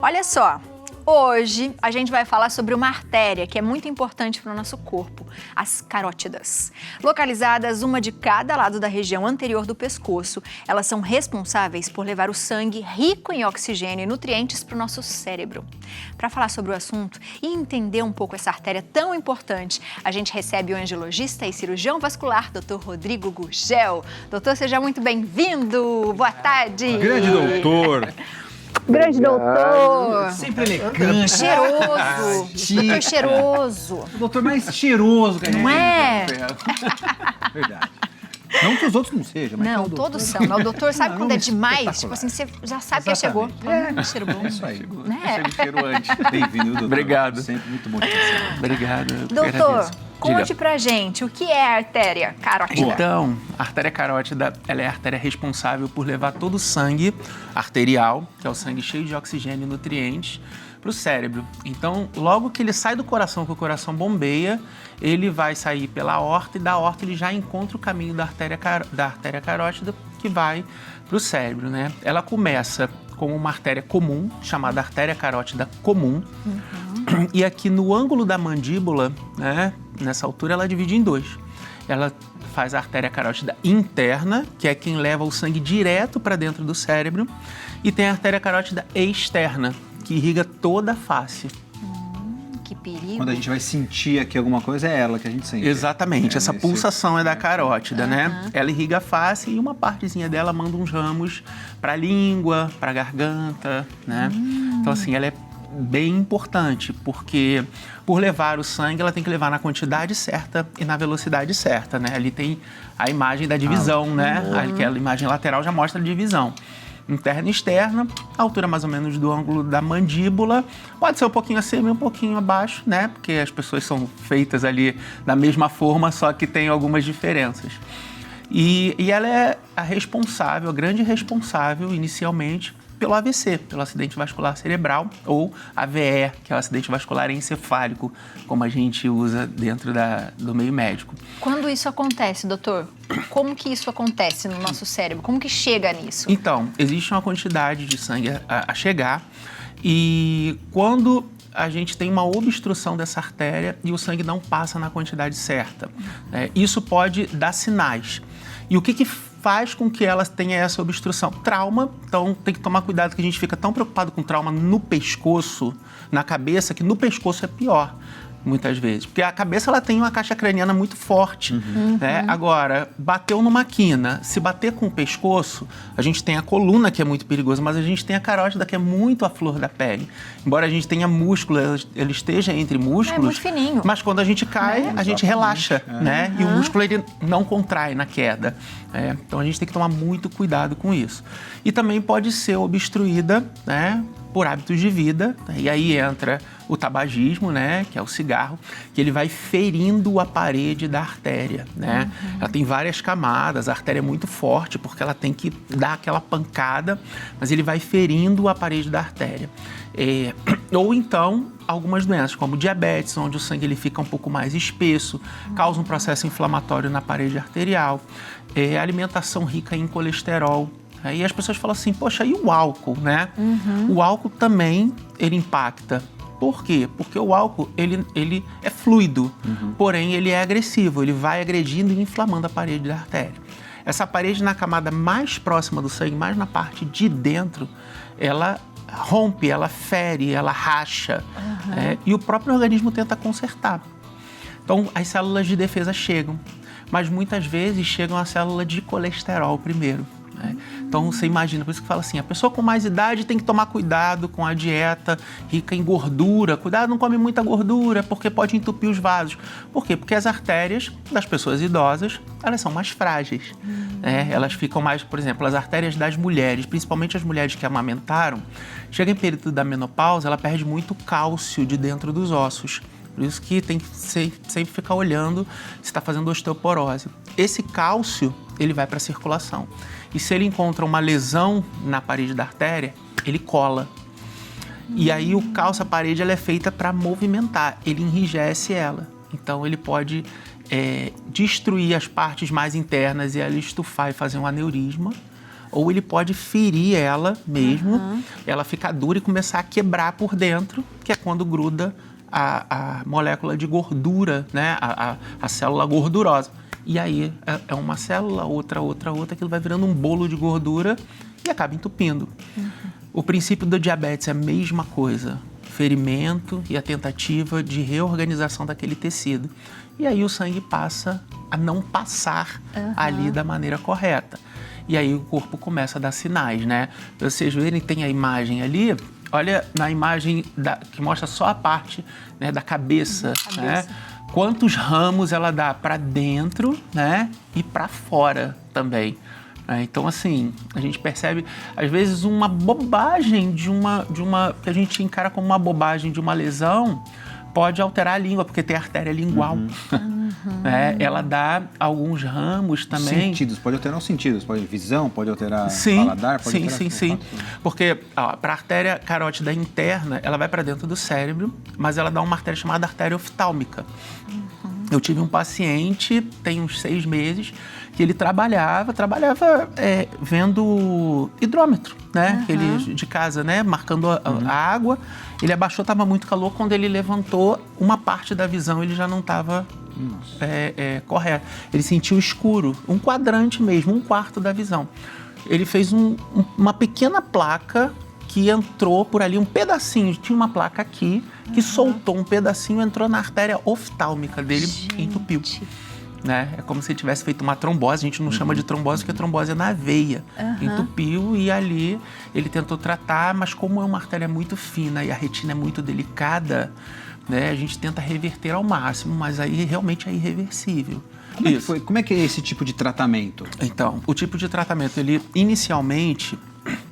Olha só, hoje a gente vai falar sobre uma artéria que é muito importante para o nosso corpo, as carótidas. Localizadas uma de cada lado da região anterior do pescoço, elas são responsáveis por levar o sangue rico em oxigênio e nutrientes para o nosso cérebro. Para falar sobre o assunto e entender um pouco essa artéria tão importante, a gente recebe o angiologista e cirurgião vascular, Dr. Rodrigo Gurgel. Doutor, seja muito bem-vindo! Boa tarde! Grande doutor! Grande doutor! Sempre elegante. Cheiroso! Doutor cheiroso! O doutor mais cheiroso que a gente Não é? Verdade. Não que os outros não sejam, mas Não, que o doutor... todos são. Mas o doutor sabe quando é demais, tipo espetacular. assim, você já sabe que chegou. Cheiro bom. Isso aí. Né? Cheiro antes. Bem-vindo, doutor. Obrigado. Sempre muito bom te receber. Obrigado. eu que Doutor, agradeço. conte Diga. pra gente o que é a artéria carótida. Então, a artéria carótida, ela é a artéria responsável por levar todo o sangue arterial, que é o sangue cheio de oxigênio e nutrientes, para o cérebro. Então, logo que ele sai do coração, que o coração bombeia, ele vai sair pela aorta e da aorta ele já encontra o caminho da artéria carótida que vai para o cérebro, né? Ela começa como uma artéria comum, chamada artéria carótida comum, e aqui no ângulo da mandíbula, né, nessa altura, ela divide em dois. Ela faz a artéria carótida interna, que é quem leva o sangue direto para dentro do cérebro, e tem a artéria carótida externa, que irriga toda a face. Que perigo. Quando a gente vai sentir aqui alguma coisa, é ela que a gente sente. Exatamente, essa nesse- pulsação é da carótida, né? Ela irriga a face e uma partezinha dela manda uns ramos para a língua, para a garganta, né? Então, assim, ela é bem importante, porque por levar o sangue, ela tem que levar na quantidade certa e na velocidade certa, né? Ali tem a imagem da divisão, né? Aquela imagem lateral já mostra a divisão. Interna e externa, a altura mais ou menos do ângulo da mandíbula, pode ser um pouquinho acima e um pouquinho abaixo, né? Porque as pessoas são feitas ali da mesma forma, só que tem algumas diferenças. E ela é a responsável, a grande responsável, inicialmente, pelo AVC, pelo acidente vascular cerebral, ou AVE, que é o acidente vascular encefálico, como a gente usa dentro do meio médico. Quando isso acontece, doutor? Como que isso acontece no nosso cérebro? Como que chega nisso? Então, existe uma quantidade de sangue a chegar e quando a gente tem uma obstrução dessa artéria e o sangue não passa na quantidade certa, isso pode dar sinais. E o que faz com que ela tenha essa obstrução? Trauma, então tem que tomar cuidado que a gente fica tão preocupado com trauma no pescoço, na cabeça, que no pescoço é pior. Muitas vezes, porque a cabeça ela tem uma caixa craniana muito forte, né? Agora, bateu numa quina, se bater com o pescoço, a gente tem a coluna que é muito perigosa, mas a gente tem a carótida que é muito à flor da pele. Embora a gente tenha músculo, ele esteja entre músculos, É muito fininho. mas quando a gente cai, a gente relaxa, né? E o músculo ele não contrai na queda. Então a gente tem que tomar muito cuidado com isso. E também pode ser obstruída, né, por hábitos de vida, e aí entra o tabagismo, né, que é o cigarro, que ele vai ferindo a parede da artéria, né? Ela tem várias camadas, a artéria é muito forte porque ela tem que dar aquela pancada, mas ele vai ferindo a parede da artéria. Ou então, algumas doenças, como diabetes, onde o sangue ele fica um pouco mais espesso, causa um processo inflamatório na parede arterial, alimentação rica em colesterol. Aí as pessoas falam assim, poxa, e o álcool, né? O álcool também, ele impacta. Por quê? Porque o álcool, ele é fluido, porém ele é agressivo, ele vai agredindo e inflamando a parede da artéria. Essa parede na camada mais próxima do sangue, mais na parte de dentro, ela rompe, ela fere, ela racha, e o próprio organismo tenta consertar. Então, as células de defesa chegam, mas muitas vezes chegam a célula de colesterol primeiro. Então, você imagina, por isso que fala assim, a pessoa com mais idade tem que tomar cuidado com a dieta rica em gordura. Cuidado, não come muita gordura, porque pode entupir os vasos. Por quê? Porque as artérias das pessoas idosas, elas são mais frágeis. Elas ficam mais, por exemplo, as artérias das mulheres, principalmente as mulheres que amamentaram, chega em período da menopausa, ela perde muito cálcio de dentro dos ossos. Por isso que tem que sempre ficar olhando se está fazendo osteoporose. Esse cálcio, ele vai para a circulação. E se ele encontra uma lesão na parede da artéria, ele cola. E aí o cálcio, a parede, ela é feita para movimentar, ele enrijece ela. Então ele pode destruir as partes mais internas e ela estufar e fazer um aneurisma, ou ele pode ferir ela mesmo, ela ficar dura e começar a quebrar por dentro, que é quando gruda a molécula de gordura, né? A célula gordurosa. E aí é uma célula, outra, aquilo vai virando um bolo de gordura e acaba entupindo. O princípio do diabetes é a mesma coisa, ferimento e a tentativa de reorganização daquele tecido. E aí o sangue passa a não passar ali da maneira correta. E aí o corpo começa a dar sinais, né? Vocês verem, tem a imagem ali, olha na imagem que mostra só a parte, né, da cabeça, né? Quantos ramos ela dá para dentro, né, e para fora também. Então, assim, a gente percebe, às vezes, uma bobagem que a gente encara como uma bobagem de uma lesão, pode alterar a língua, porque tem artéria lingual. Ela dá alguns ramos também. Sentidos, pode alterar os sentidos, pode visão, pode alterar paladar, pode alterar... Sim. Porque para a artéria carótida interna, ela vai para dentro do cérebro, mas ela dá uma artéria chamada artéria oftálmica. Eu tive um paciente, tem uns 6 meses, que ele trabalhava vendo hidrômetro, né? Ele de casa, né? Marcando a água. Ele abaixou, estava muito calor. Quando ele levantou, uma parte da visão ele já não estava correta. Ele sentiu escuro, um quadrante mesmo, 1/4 da visão. Ele fez uma pequena placa que entrou por ali, um pedacinho, tinha uma placa aqui, que soltou um pedacinho, entrou na artéria oftálmica dele e entupiu. Né? É como se ele tivesse feito uma trombose, a gente não chama de trombose, porque a trombose é na veia. Entupiu e ali ele tentou tratar, mas como é uma artéria muito fina e a retina é muito delicada, né, a gente tenta reverter ao máximo, mas aí realmente é irreversível. Como é que é esse tipo de tratamento? Então, o tipo de tratamento, ele inicialmente,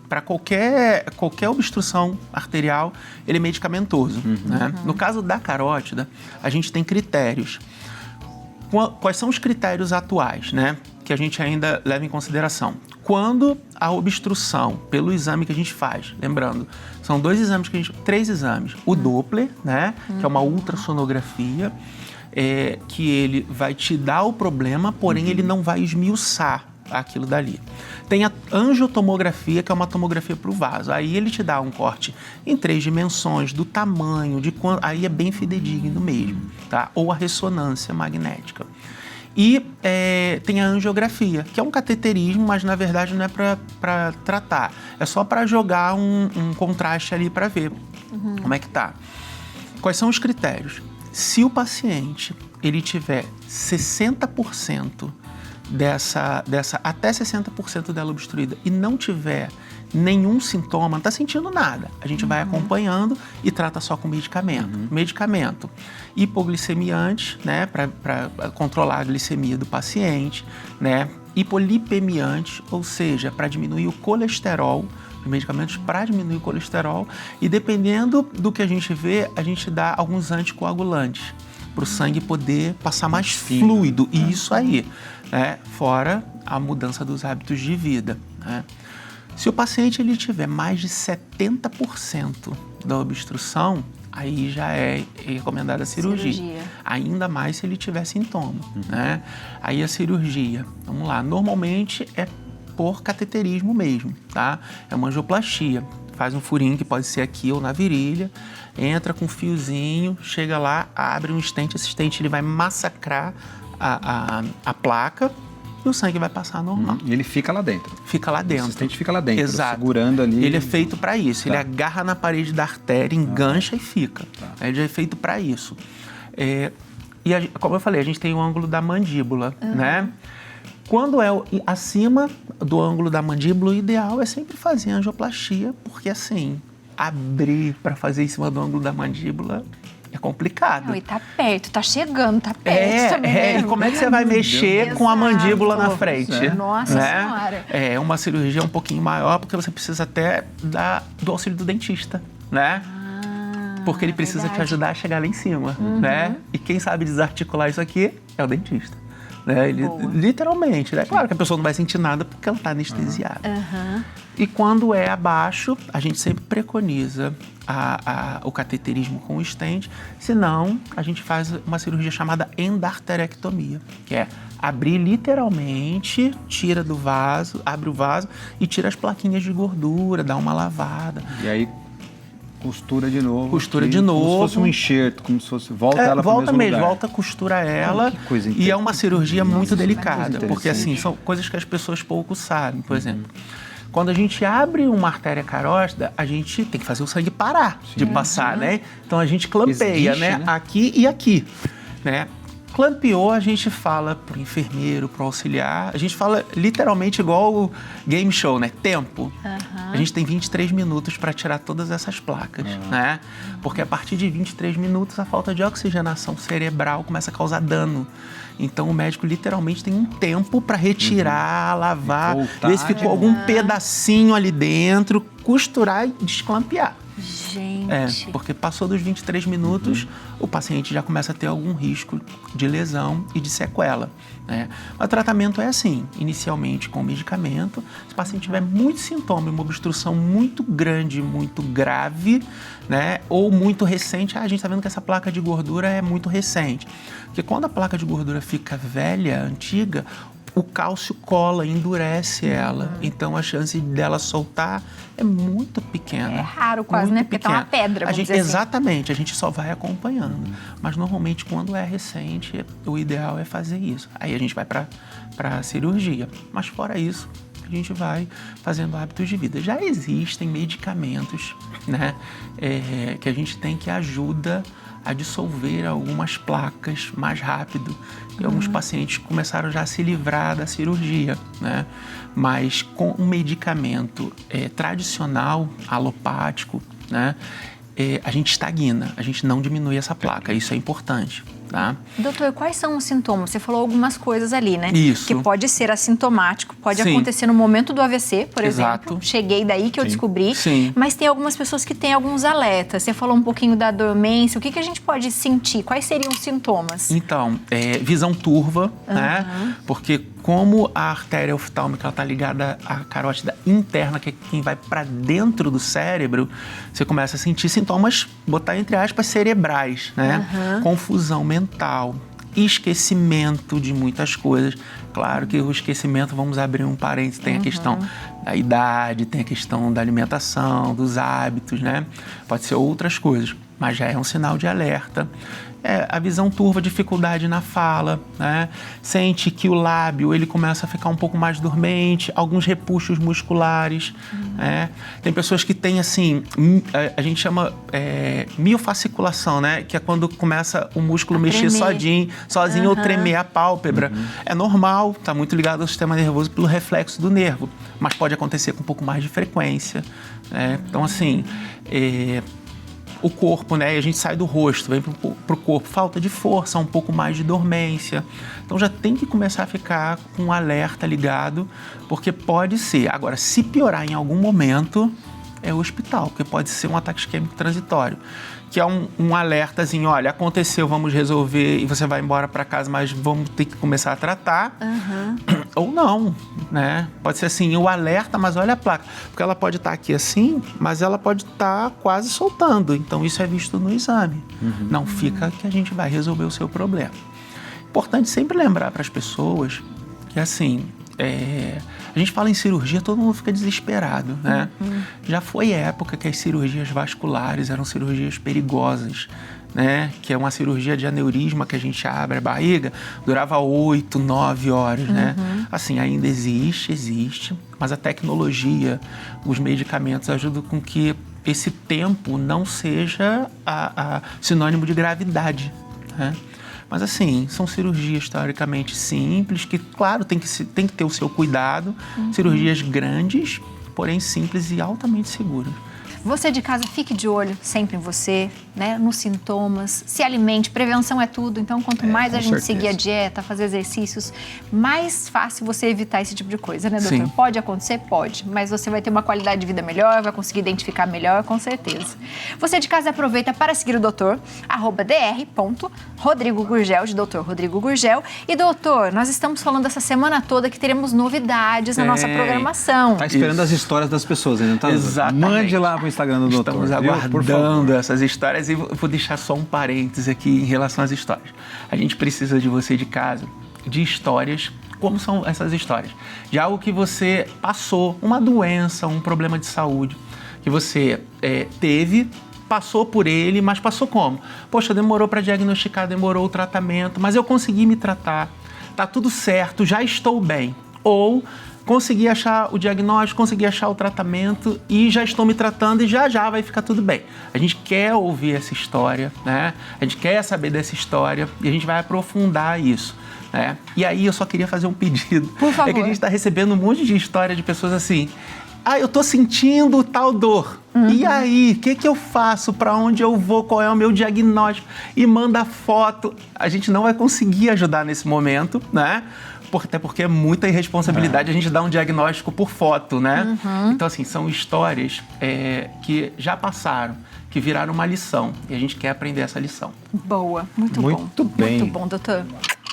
para qualquer obstrução arterial, ele é medicamentoso. Né? No caso da carótida, a gente tem critérios. Quais são os critérios atuais, né, que a gente ainda leva em consideração? Quando a obstrução, pelo exame que a gente faz, lembrando, são 3 exames. O Doppler, né, que é uma ultrassonografia, que ele vai te dar o problema, porém ele não vai esmiuçar aquilo dali. Tem a angiotomografia, que é uma tomografia para o vaso. Aí ele te dá um corte em 3 dimensões, do tamanho, de quanto. Aí é bem fidedigno mesmo, tá? Ou a ressonância magnética. E tem a angiografia, que é um cateterismo, mas na verdade não é para tratar. É só para jogar um contraste ali para ver como é que tá. Quais são os critérios? Se o paciente ele tiver 60% até 60% dela obstruída e não tiver nenhum sintoma, não está sentindo nada, a gente vai acompanhando e trata só com medicamento. Medicamento hipoglicemiante, né, para controlar a glicemia do paciente, né, hipolipemiante, ou seja, para diminuir o colesterol, medicamentos para diminuir o colesterol, e dependendo do que a gente vê, a gente dá alguns anticoagulantes para o sangue poder passar mais fluido. E isso aí, né? Fora a mudança dos hábitos de vida. Né? Se o paciente ele tiver mais de 70% da obstrução, aí já é recomendada a cirurgia. Ainda mais se ele tiver sintoma. Né? Aí a cirurgia, vamos lá, normalmente é por cateterismo mesmo, tá? É uma angioplastia. Faz um furinho que pode ser aqui ou na virilha, entra com um fiozinho, chega lá, abre um stent, esse stent ele vai massacrar a placa e o sangue vai passar normal. E ele fica lá dentro. Fica lá dentro. O stent fica lá dentro, exato, segurando ali. Ele é feito para isso, tá. Ele agarra na parede da artéria, engancha e fica. Tá. Ele é feito para isso. Como eu falei, a gente tem o ângulo da mandíbula, né? Quando é acima do ângulo da mandíbula, o ideal é sempre fazer angioplastia, porque assim, abrir para fazer em cima do ângulo da mandíbula é complicado. Não, e tá perto, tá chegando, tá perto também. E como é que você vai mexer com a mandíbula na frente? Nossa Senhora. É uma cirurgia um pouquinho maior, porque você precisa até do auxílio do dentista, né? Porque ele precisa te ajudar a chegar lá em cima, né? E quem sabe desarticular isso aqui é o dentista. né? Boa. Literalmente, né? Claro que a pessoa não vai sentir nada porque ela está anestesiada. Aham. E quando é abaixo, a gente sempre preconiza o cateterismo com o stent, senão a gente faz uma cirurgia chamada endarterectomia, que é abrir literalmente, tira do vaso, abre o vaso e tira as plaquinhas de gordura, dá uma lavada. E aí costura de novo. Costura de novo. Como se fosse um enxerto, como se fosse... Volta ela para o volta mesmo mesmo, lugar. volta, costura ela. Que coisa E é uma cirurgia muito Nossa, delicada, coisa porque assim, interessante. são coisas que as pessoas pouco sabem. Por exemplo, quando a gente abre uma artéria carótida, a gente tem que fazer o sangue parar de passar, né? Então a gente clampeia, Esguicha, né? né? Aqui e aqui, né? Clampeou, a gente fala pro enfermeiro, pro auxiliar, a gente fala literalmente igual o game show, né? Tempo. A gente tem 23 minutos para tirar todas essas placas, né? Porque a partir de 23 minutos a falta de oxigenação cerebral começa a causar dano. Então o médico literalmente tem um tempo para retirar, lavar, Voltar, ver se ficou algum pedacinho ali dentro, costurar e desclampear. Gente. Porque passou dos 23 minutos, o paciente já começa a ter algum risco de lesão e de sequela, né? O tratamento é assim, inicialmente com medicamento. Se o paciente tiver muito sintoma, uma obstrução muito grande, muito grave, né? Ou muito recente, a gente está vendo que essa placa de gordura é muito recente. Porque quando a placa de gordura fica velha, antiga, o cálcio cola, endurece ela. Então a chance dela soltar é muito pequena. É raro quase, muito né? Porque tá uma pedra, vamos dizer assim. Exatamente, a gente só vai acompanhando. Mas normalmente quando é recente, o ideal é fazer isso. Aí a gente vai para a cirurgia. Mas fora isso, a gente vai fazendo hábitos de vida. Já existem medicamentos, né? Que a gente tem que ajuda a dissolver algumas placas mais rápido. E alguns pacientes começaram já a se livrar da cirurgia, né? Mas com um medicamento tradicional, alopático, né? A gente estagna, a gente não diminui essa placa. Isso é importante, tá? Doutor, quais são os sintomas? Você falou algumas coisas ali, né? Isso. Que pode ser assintomático, pode Sim. acontecer no momento do AVC, por Exato. exemplo. Cheguei daí que eu descobri. Sim. Mas tem algumas pessoas que têm alguns alertas. Você falou um pouquinho da dormência. O que a gente pode sentir? Quais seriam os sintomas? Então, visão turva, né? Porque como a artéria oftálmica está ligada à carótida interna, que é quem vai para dentro do cérebro, você começa a sentir sintomas, botar entre aspas, cerebrais, né? Confusão mental, esquecimento de muitas coisas. Claro que o esquecimento, vamos abrir um parênteses, tem a questão da idade, tem a questão da alimentação, dos hábitos, né? Pode ser outras coisas, mas já é um sinal de alerta. A visão turva, dificuldade na fala, né? Sente que o lábio ele começa a ficar um pouco mais dormente, alguns repuxos musculares, né? Tem pessoas que têm assim, a gente chama miofasciculação, né? Que é quando começa o músculo mexer sozinho ou tremer a pálpebra. É normal, está muito ligado ao sistema nervoso pelo reflexo do nervo, mas pode acontecer com um pouco mais de frequência, né? Então assim, o corpo, né? A gente sai do rosto, vem pro corpo. Falta de força, um pouco mais de dormência. Então já tem que começar a ficar com um alerta ligado, porque pode ser. Agora, se piorar em algum momento, é o hospital, porque pode ser um ataque isquêmico transitório, que é um alertazinho, olha, aconteceu, vamos resolver e você vai embora para casa, mas vamos ter que começar a tratar. Ou não, né? Pode ser assim, o alerta, mas olha a placa. Porque ela pode estar aqui assim, mas ela pode estar quase soltando. Então isso é visto no exame. Não fica que a gente vai resolver o seu problema. Importante sempre lembrar para as pessoas que assim, a gente fala em cirurgia, todo mundo fica desesperado, né? Já foi época que as cirurgias vasculares eram cirurgias perigosas, né? Que é uma cirurgia de aneurisma que a gente abre a barriga, durava 8, 9 horas, né? Assim, ainda existe, mas a tecnologia, os medicamentos ajudam com que esse tempo não seja sinônimo de gravidade, né? Mas assim, são cirurgias teoricamente simples, que claro, tem que ter o seu cuidado, cirurgias grandes, porém simples e altamente seguras. Você de casa, fique de olho sempre em você, né? Nos sintomas, se alimente, prevenção é tudo. Então, quanto mais a gente seguir a dieta, fazer exercícios, mais fácil você evitar esse tipo de coisa, né, doutor? Sim. Pode acontecer? Pode. Mas você vai ter uma qualidade de vida melhor, vai conseguir identificar melhor, com certeza. Você de casa aproveita para seguir o doutor, @dr.rodrigogurgel, de doutor Rodrigo Gurgel. E, doutor, nós estamos falando essa semana toda que teremos novidades na nossa programação. Tá esperando as histórias das pessoas ainda, tá? Exatamente. Mande lá pro Instagram do doutor. Estamos viu? Por favor. aguardando essas histórias e vou deixar só um parêntese aqui em relação às histórias. A gente precisa de você de casa, de histórias. Como são essas histórias? De algo que você passou, uma doença, um problema de saúde, que você teve, passou por ele, mas passou como? Poxa, demorou para diagnosticar, demorou o tratamento, mas eu consegui me tratar, tá tudo certo, já estou bem. Ou consegui achar o diagnóstico, consegui achar o tratamento e já estou me tratando e já vai ficar tudo bem. A gente quer ouvir essa história, né? A gente quer saber dessa história e a gente vai aprofundar isso. E aí eu só queria fazer um pedido. Por favor. É que a gente está recebendo um monte de história de pessoas assim, eu tô sentindo tal dor. E aí, o que eu faço? Para onde eu vou? Qual é o meu diagnóstico? E manda foto. A gente não vai conseguir ajudar nesse momento, né? Até porque é muita irresponsabilidade a gente dar um diagnóstico por foto, né? Então, assim, são histórias que já passaram, que viraram uma lição. E a gente quer aprender essa lição. Boa, muito bom. Muito bem. Muito bom, doutor.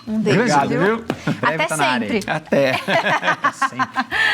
Um beijo, Obrigado, viu? Breve Até tá na área. sempre. Até! Sempre.